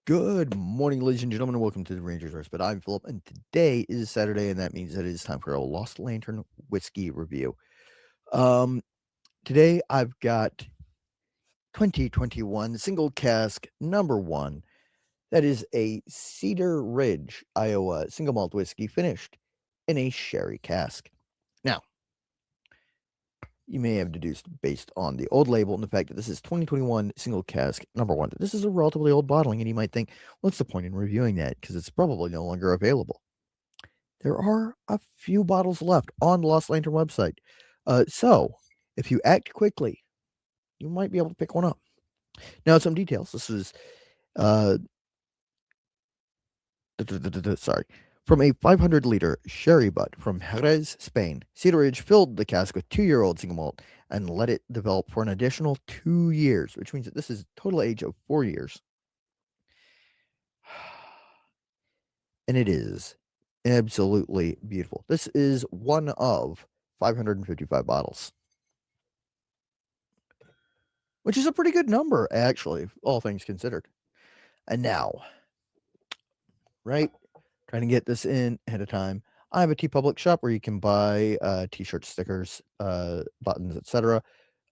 Good morning, ladies and gentlemen, and welcome to the Rangers Respite. I'm Philip, and today is Saturday, and that means that it is time for a Lost Lantern whiskey review. Um, Today I've got 2021 single cask number one. That is a Cedar Ridge, Iowa single malt whiskey finished in a sherry cask. Now, you may have deduced based on the old label and the fact that this is 2021 single cask number one. This is a relatively old bottling, and you might think, what's the point in reviewing that? Because it's probably no longer available. There are a few bottles left on the Lost Lantern website. So, if you act quickly, you might be able to pick one up. Now, some details. This is, uh, sorry, from a 500-liter sherry butt from Jerez, Spain. Cedar Ridge filled the cask with 2-year-old single malt and let it develop for an additional 2 years, which means that this is a total age of 4 years. And it is absolutely beautiful. This is one of 555 bottles, which is a pretty good number, actually, all things considered. And now, right, trying to get this in ahead of time. I have a TeePublic shop where you can buy t-shirts, stickers, buttons, etc.,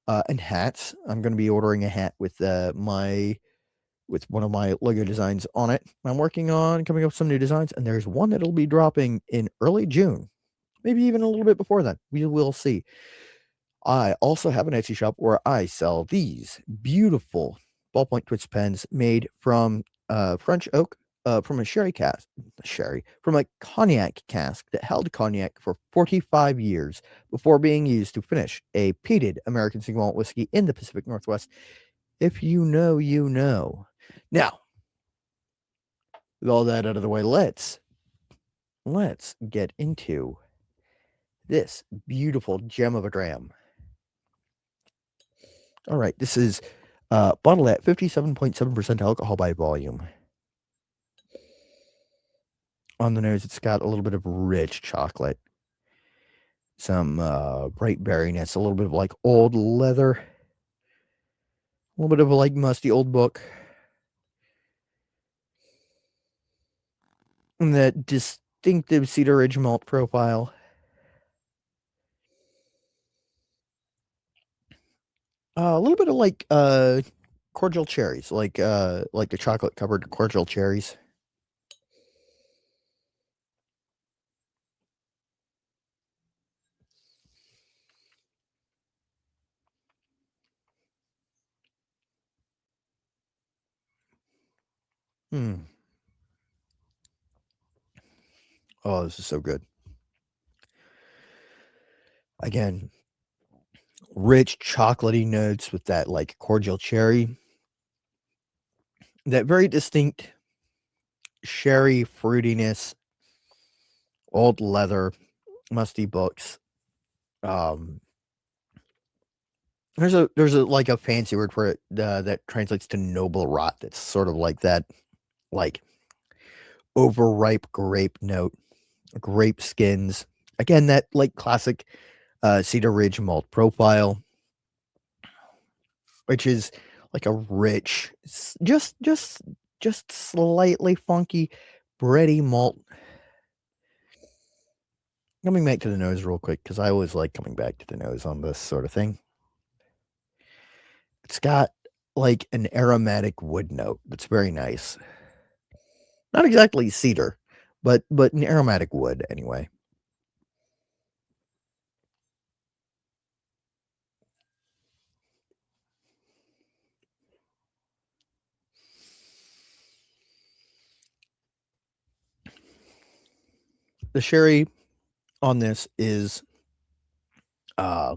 and hats. I'm going to be ordering a hat with with one of my logo designs on it. I'm working on coming up with some new designs, and there's one that'll be dropping in early June, maybe even a little bit before that. We will see. I also have an Etsy shop where I sell these beautiful ballpoint twist pens made from French oak, from a from a cognac cask that held cognac for 45 years before being used to finish a peated American single malt whiskey in the Pacific Northwest. If you know, you know. Now, with all that out of the way, let's get into this beautiful gem of a dram. All right, this is bottled at 57.7% alcohol by volume. On the nose, it's got a little bit of rich chocolate, some bright berryness, a little bit of like old leather, a little bit of a like musty old book, and that distinctive Cedar Ridge malt profile. A little bit of like cordial cherries, like the chocolate covered cordial cherries. Hmm. Oh, this is so good. Again, rich chocolatey notes with that like cordial cherry. That very distinct sherry fruitiness, old leather, musty books. Um, there's a like a fancy word for it that translates to noble rot. That's sort of like that, like overripe grape note, grape skins. Again, that like classic Cedar Ridge malt profile, which is like a rich, just slightly funky, bready malt. Coming back to the nose real quick, because I always like coming back to the nose on this sort of thing. It's got like an aromatic wood note that's very nice. Not exactly cedar, but an aromatic wood anyway. The sherry on this is uh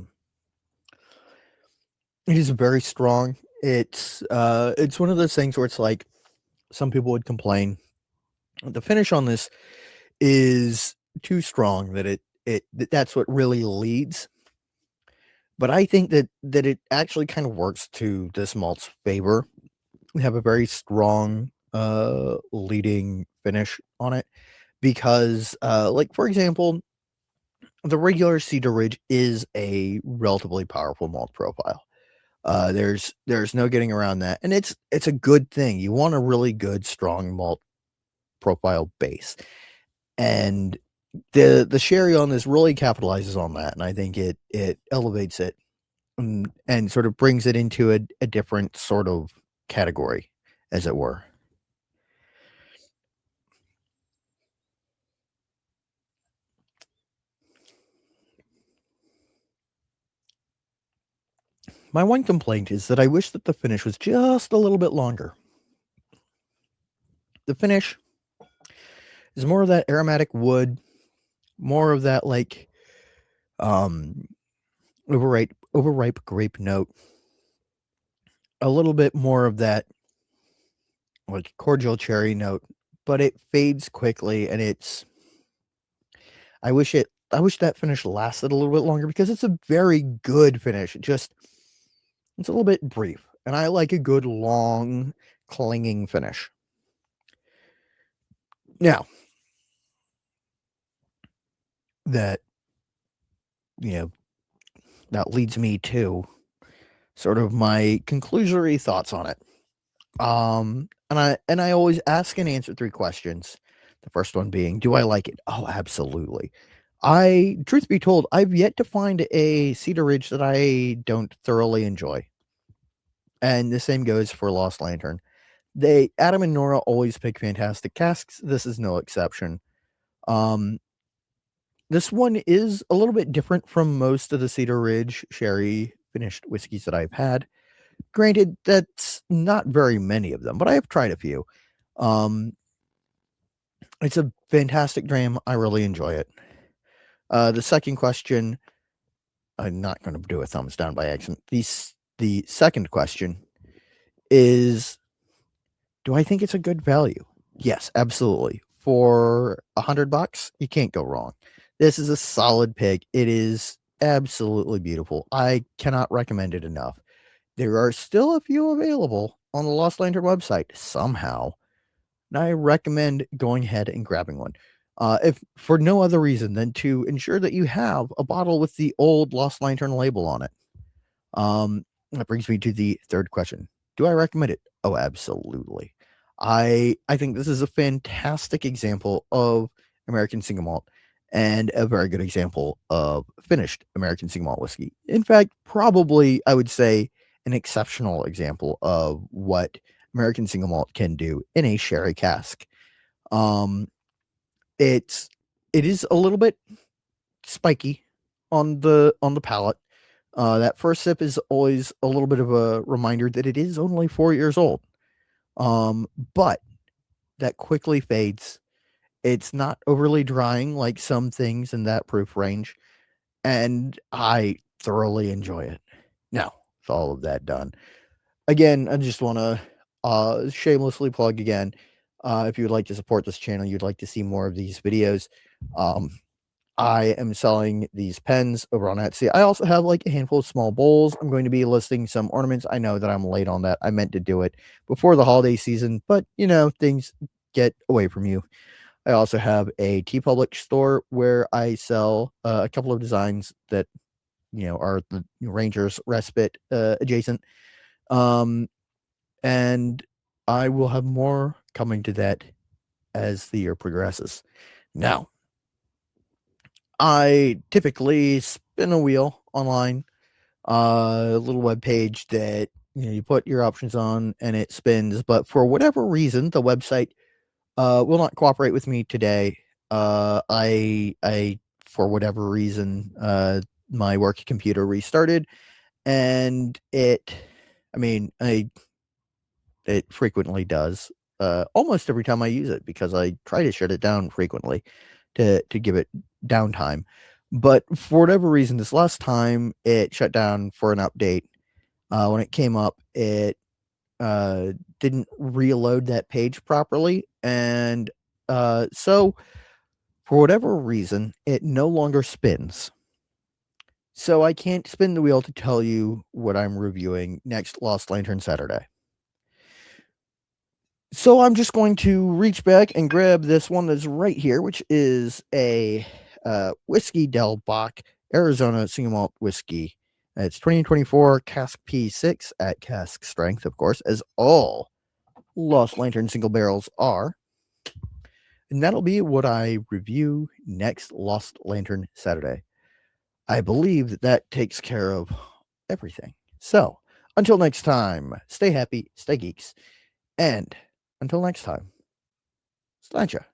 it is very strong. It's one of those things where it's like some people would complain. The finish on this is too strong that that's what really leads. But I think that it actually kind of works to this malt's favor. We have a very strong leading finish on it because like for example, the regular Cedar Ridge is a relatively powerful malt profile. There's no getting around that, and it's a good thing. You want a really good, strong malt profile base, and the sherry on this really capitalizes on that, and I think it elevates it, and sort of brings it into a different sort of category, as it were. My one complaint is that I wish that the finish was just a little bit longer. The finish is more of that aromatic wood, more of that, like, um, overripe grape note, a little bit more of that, like, cordial cherry note, but it fades quickly, and I wish that finish lasted a little bit longer because it's a very good finish. It's a little bit brief, and I like a good, long, clinging finish. Now, that, you know, that leads me to sort of my conclusory thoughts on it. And I always ask and answer 3 questions. The first one being, "Do I like it?" Oh, absolutely. Truth be told, I've yet to find a Cedar Ridge that I don't thoroughly enjoy, and the same goes for Lost Lantern. Adam and Nora always pick fantastic casks, this is no exception. Um, this one is a little bit different from most of the Cedar Ridge sherry finished whiskeys that I've had. Granted, that's not very many of them, but I have tried a few. Um, it's a fantastic dram, I really enjoy it. The second question, I'm not gonna do a thumbs down by accident. The second question is, do I think it's a good value? Yes, absolutely. For $100, you can't go wrong. This is a solid pick. It is absolutely beautiful. I cannot recommend it enough. There are still a few available on the Lost Lantern website somehow, and I recommend going ahead and grabbing one. If for no other reason than to ensure that you have a bottle with the old Lost Lantern label on it. That brings me to the third question. Do I recommend it? Oh, absolutely. I think this is a fantastic example of American single malt and a very good example of finished American single malt whiskey. In fact, probably I would say an exceptional example of what American single malt can do in a sherry cask. Um, it's it is a little bit spiky on the palate. That first sip is always a little bit of a reminder that it is only 4 years old. Um, but that quickly fades. It's not overly drying like some things in that proof range, and I thoroughly enjoy it. Now, with all of that done, again, I just wanna, shamelessly plug again, if you would like to support this channel, you'd like to see more of these videos, um, I am selling these pens over on Etsy. I also have, like, a handful of small bowls. I'm going to be listing some ornaments. I know that I'm late on that. I meant to do it before the holiday season, but, things get away from you. I also have a TeePublic store where I sell, a couple of designs that, are the Rangers Respite, adjacent. Um, and I will have more coming to that as the year progresses. Now, I typically spin a wheel online, a little web page that you put your options on and it spins. But for whatever reason, the website will not cooperate with me today. I for whatever reason, my work computer restarted, and I mean, it frequently does. Almost every time I use it because I try to shut it down frequently to give it downtime. But for whatever reason, this last time it shut down for an update. When it came up, it didn't reload that page properly, and so for whatever reason, it no longer spins. So I can't spin the wheel to tell you what I'm reviewing next Lost Lantern Saturday. So I'm just going to reach back and grab this one that's right here, which is a Whiskey Del Bach Arizona single malt whiskey. It's 2024 Cask P6 at Cask strength, of course, as all Lost Lantern single barrels are. And that'll be what I review next Lost Lantern Saturday. I believe that takes care of everything. So, until next time, stay happy, stay geeks, and until next time, sláinte.